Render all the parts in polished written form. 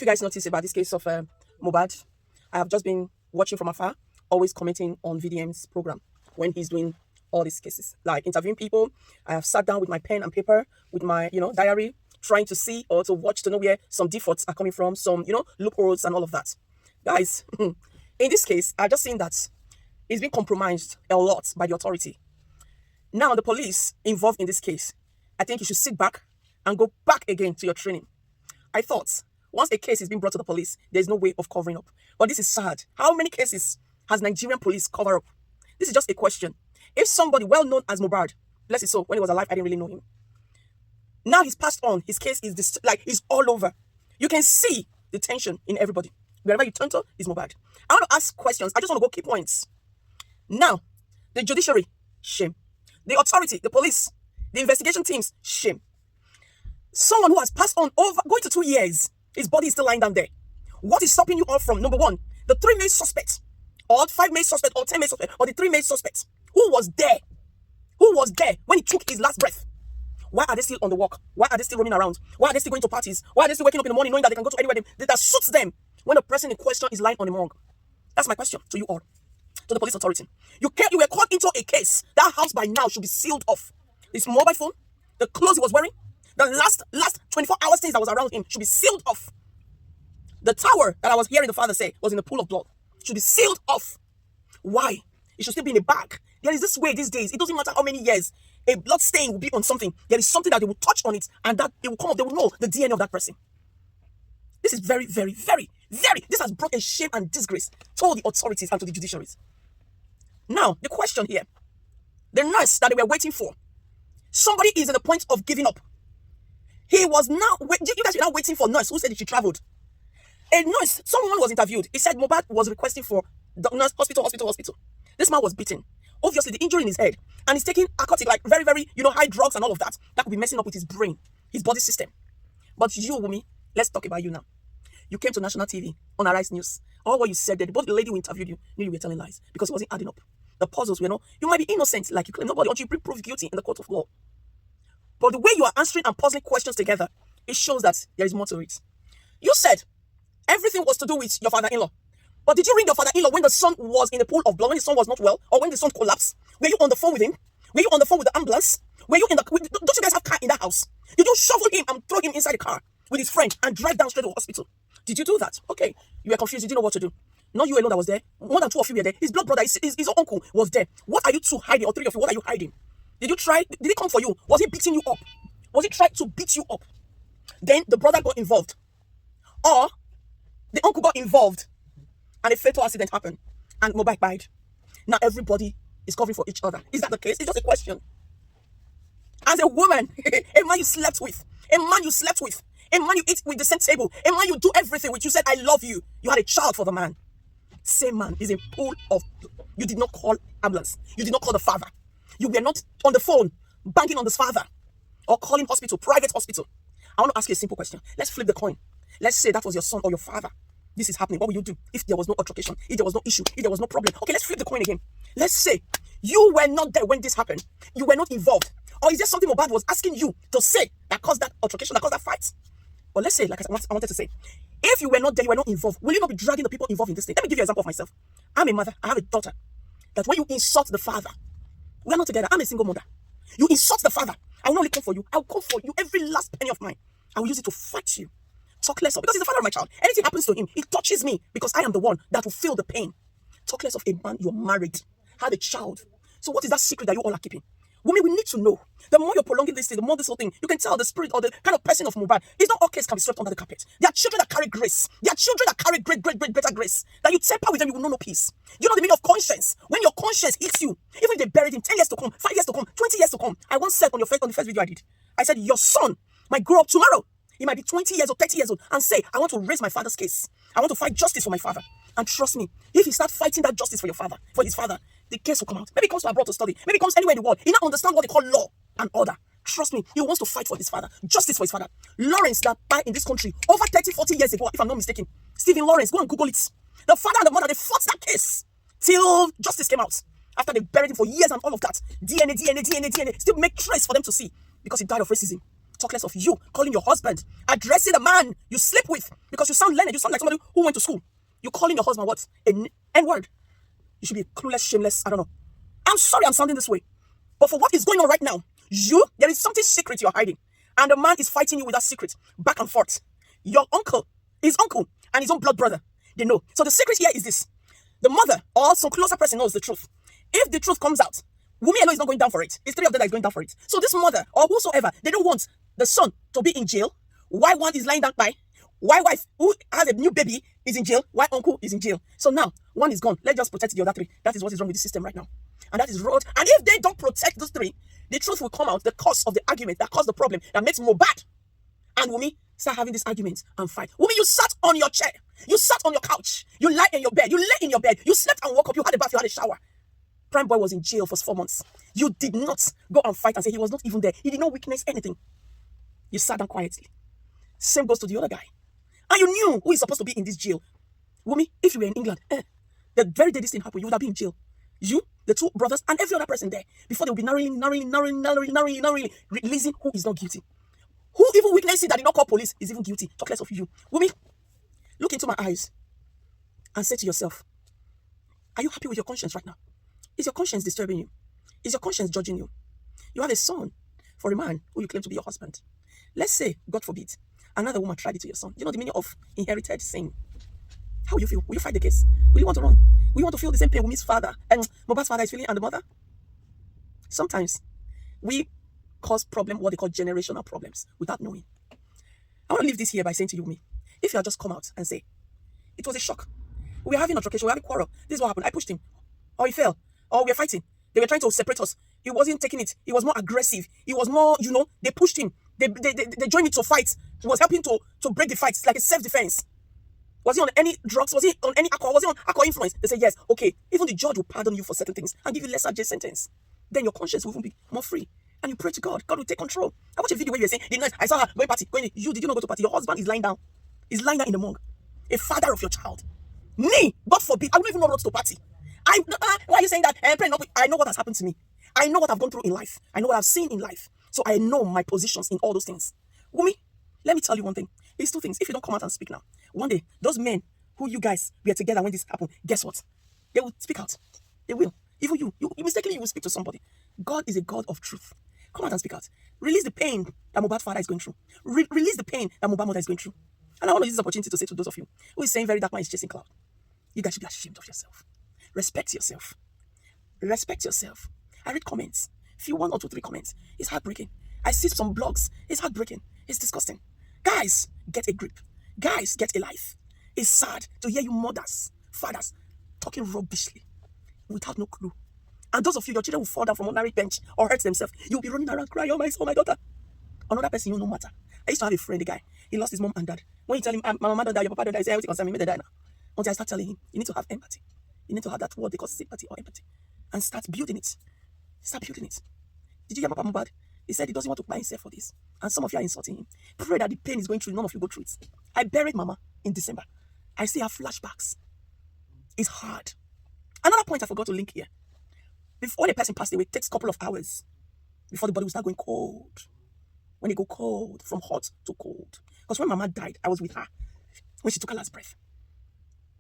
if you guys notice about this case of Mohbad, I have just been watching from afar, always commenting on VDM's program when he's doing all these cases, like interviewing people. I have sat down with my pen and paper, with my, diary, trying to see or to watch to know where some defaults are coming from, some, loopholes and all of that. Guys, in this case, I've just seen that it's been compromised a lot by the authority. Now, the police involved in this case, I think you should sit back and go back again to your training. I thought once a case is being brought to the police, there's no way of covering up. But this is sad. How many cases has Nigerian police covered up? This is just a question. If somebody well known as Mohbad, bless his soul, when he was alive, I didn't really know him. Now he's passed on. His case is is all over. You can see the tension in everybody. Wherever you turn to, is Mohbad. I want to ask questions. I just want to go key points. Now, the judiciary, shame. The authority, the police, the investigation teams, shame. Someone who has passed on over going to 2 years, his body is still lying down there. What is stopping you all from, number one, the 3 main suspects, or 5 main suspects, or 10 main suspects, or the 3 main suspects? Who was there? Who was there when he took his last breath? Why are they still on the walk? Why are they still running around? Why are they still going to parties? Why are they still waking up in the morning knowing that they can go to anywhere that suits them when the person in question is lying on the morgue? That's my question to you all, to the police authority. You were caught into a case. That house by now should be sealed off. His mobile phone, the clothes he was wearing, the last 24 hours things that was around him should be sealed off. The tower that I was hearing the father say was in a pool of blood should be sealed off. Why? It should still be in a bag. There is this way these days. It doesn't matter how many years a blood stain will be on something. There is something that they will touch on it and that it will come up. They will know the DNA of that person. This is very, very, very, very. This has brought a shame and disgrace to all the authorities and to the judiciaries. Now, the question here. The nurse that they were waiting for. Somebody is at the point of giving up. He was now, you guys were now waiting for a nurse who said she traveled. A nurse, someone was interviewed. He said Mohbad was requesting for the nurse, hospital. This man was beaten. Obviously, the injury in his head. And he's taking narcotic, like very, very, high drugs and all of that. That could be messing up with his brain, his body system. But you, Wumi, let's talk about you now. You came to national TV on Arise News. All what you said there, both the lady who interviewed you knew you were telling lies because it wasn't adding up. The puzzles were not. You might be innocent, like you claim. Nobody until you be proved guilty in the court of law. But the way you are answering and puzzling questions together, it shows that there is more to it. You said everything was to do with your father-in-law. But did you ring your father-in-law when the son was in a pool of blood, when the son was not well, or when the son collapsed? Were you on the phone with him? Were you on the phone with the ambulance? Were you don't you guys have car in that house? Did you shovel him and throw him inside the car with his friend and drive down straight to the hospital? Did you do that? Okay. You were confused. You didn't know what to do. Not you alone that was there. More than 2 of you were there. His blood brother, his uncle was there. What are you two hiding? Or 3 of you, what are you hiding? Did he come for you? Was he beating you up? Was he trying to beat you up? Then the brother got involved. Or the uncle got involved and a fatal accident happened and Mohbad died. Now everybody is covering for each other. Is that the case? It's just a question. As a woman, a man you slept with, a man you eat with the same table, a man you do everything with, you said, I love you. You had a child for the man. Same man is in pool of, you did not call ambulance. You did not call the father. You were not on the phone, banging on this father or calling hospital, private hospital. I want to ask you a simple question. Let's flip the coin. Let's say that was your son or your father. This is happening. What will you do if there was no altercation, if there was no issue, if there was no problem? Okay, let's flip the coin again. Let's say you were not there when this happened. You were not involved. Or is there something Mohbad was asking you to say that caused that altercation, that caused that fight? But let's say, like I wanted to say, if you were not there, you were not involved, will you not be dragging the people involved in this thing? Let me give you an example of myself. I'm a mother. I have a daughter. That when you insult the father, we are not together. I'm a single mother. You insult the father. I will not only come for you. I will come for you every last penny of mine. I will use it to fight you. Talk less of, because he's the father of my child. Anything happens to him, it touches me because I am the one that will feel the pain. Talk less of a man, you're married, have a child. So what is that secret that you all are keeping? Women, we need to know. The more you're prolonging this thing, the more this whole thing, you can tell the spirit or the kind of person of Mohbad. It's not all case can be swept under the carpet. There are children that carry grace. There are children that carry greater grace. That you temper with them, you will know no peace. You know the meaning of conscience. When your conscience hits you, even if they buried in 10 years to come, 5 years to come, 20 years to come. I once said on the first video I did, I said, your son might grow up tomorrow. He might be 20 years or 30 years old and say, I want to raise my father's case. I want to fight justice for my father. And trust me, if he starts fighting that justice for your father, for his father, the case will come out. Maybe he comes to abroad to study. Maybe he comes anywhere in the world. He now understands what they call law and order. Trust me, he wants to fight for his father. Justice for his father. Lawrence that died in this country over 30, 40 years ago, if I'm not mistaken. Stephen Lawrence, go and Google it. The father and the mother, they fought that case till justice came out. After they buried him for years and all of that. DNA, still make trace for them to see. Because he died of racism. Talk less of you calling your husband, addressing the man you sleep with, because you sound learned. You sound like somebody who went to school. You calling your husband what? An N-word. You should be clueless, shameless. I don't know. I'm sorry I'm sounding this way. But for what is going on right now, there is something secret you're hiding. And the man is fighting you with that secret back and forth. Your uncle, his uncle, and his own blood brother, they know. So the secret here is this. The mother or some closer person knows the truth. If the truth comes out, Wumi alone is not going down for it. It's three of them that is going down for it. So this mother or whosoever, they don't want the son to be in jail. Why one is lying down by? Why wife who has a new baby is in jail? Why uncle is in jail? So now one is gone. Let's just protect the other three. That is what is wrong with the system right now. And that is road. And if they don't protect those three, the truth will come out. The cause of the argument that caused the problem that makes Mohbad and Wumi start having this argument and fight. Wumi, you sat on your chair. You sat on your couch. You lie in your bed. You lay in your bed. You slept and woke up. You had a bath. You had a shower. Prime Boy was in jail for 4 months. You did not go and fight and say he was not even there. He did not witness anything. You sat down quietly. Same goes to the other guy. And you knew who is supposed to be in this jail. Wumi, if you were in England, the very day this thing happened, you would have been in jail. You, the two brothers, and every other person there. Before they will be narrowly releasing who is not guilty. Who even witnessed it that did not call police is even guilty. Talk less of you. Wumi, look into my eyes and say to yourself, are you happy with your conscience right now? Is your conscience disturbing you? Is your conscience judging you? You have a son for a man who you claim to be your husband. Let's say, God forbid, another woman tried it to your son. You know the meaning of inherited sin. How will you feel? Will you fight the case? Will you want to run? Will you want to feel the same pain Wumi's father and Mohbad's father is feeling and the mother? Sometimes we cause what they call generational problems without knowing. I want to leave this here by saying to you, Wumi, if you had just come out and say, it was a shock. We were having an altercation, we were having a quarrel. This is what happened. I pushed him. Or he fell. Or we were fighting. They were trying to separate us. He wasn't taking it. He was more aggressive. He was more, they pushed him. They joined me to fight. He was helping to break the fight. It's like a self-defense. Was he on any drugs? Was he on any alcohol? Was he on alcohol influence? They say, yes, okay. Even the judge will pardon you for certain things and give you lesser jail sentence. Then your conscience will even be more free. And you pray to God. God will take control. I watched a video where you were saying, the night I saw her going party. You did you not go to party? Your husband is lying down. He's lying down in the morgue. A father of your child. Me, God forbid, I wouldn't even know what to party. Why are you saying that? I know what has happened to me. I know what I've gone through in life. I know what I've seen in life. So I know my positions in all those things. Wumi, let me tell you one thing. It's two things. If you don't come out and speak now, one day, those men who you guys were together when this happened, guess what? They will speak out. They will. Even you mistakenly you will speak to somebody. God is a God of truth. Come out and speak out. Release the pain that Mohbad's father is going through. Release the pain that Mohbad's mother is going through. And I want to use this opportunity to say to those of you who is saying very dark man is chasing cloud. You guys should be ashamed of yourself. Respect yourself. Respect yourself. I read comments. Few 1 or 2, 3 comments. It's heartbreaking. I see some blogs. It's heartbreaking. It's disgusting. Guys, get a grip. Guys, get a life. It's sad to hear you mothers, fathers, talking rubbishly without no clue. And those of you, your children will fall down from ordinary bench or hurt themselves. You'll be running around crying, oh my son, my daughter. Another person, you no matter. I used to have a friend, a guy. He lost his mom and dad. When you tell him, my mama don't die, your papa don't die, he says, everything concern me, they die now. Until I start telling him, you need to have empathy. You need to have that word they call sympathy or empathy. And start building it. Start building it. Did you hear Papa Mohbad? He said he doesn't want to buy himself for this. And some of you are insulting him. Pray that the pain is going through, none of you go through it. I buried Mama in December. I still have flashbacks. It's hard. Another point I forgot to link here. Before the person passed away, it takes a couple of hours before the body will start going cold. When it go cold, from hot to cold. Because when Mama died, I was with her. When she took her last breath.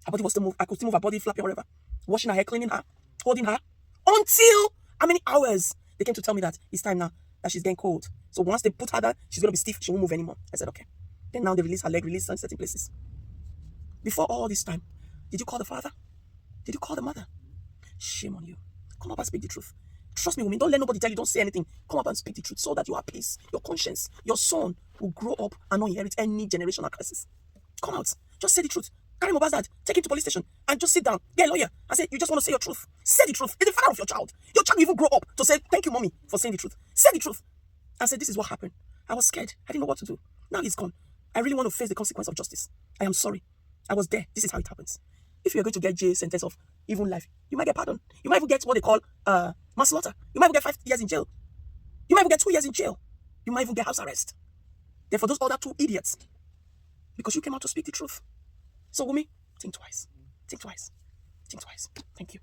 Her body was still moving. I could still move her body, flapping, whatever. Washing her hair, cleaning her, holding her. Until how many hours? They came to tell me that it's time now that she's getting cold. So once they put her there, she's going to be stiff. She won't move anymore. I said, okay. Then now they release her leg, release her in certain places. Before all this time, did you call the father? Did you call the mother? Shame on you. Come up and speak the truth. Trust me, women. Don't let nobody tell you, don't say anything. Come up and speak the truth so that you are peace. Your conscience, your son will grow up and not inherit any generational curses. Come out. Just say the truth. Carry Mohbad's dad. Take him to police station and just sit down. Get a lawyer and say, you just want to say your truth. Say the truth. It's the father of your child. Your child will even grow up to say, thank you, mommy, for saying the truth. Say the truth. And say, this is what happened. I was scared. I didn't know what to do. Now he's gone. I really want to face the consequence of justice. I am sorry. I was there. This is how it happens. If you're going to get jail sentence of even life, you might get pardon. You might even get what they call manslaughter. You might even get 5 years in jail. You might even get 2 years in jail. You might even get house arrest. Therefore, those other 2 idiots, because you came out to speak the truth. So, Wumi, think twice. Think twice. Think twice. Thank you.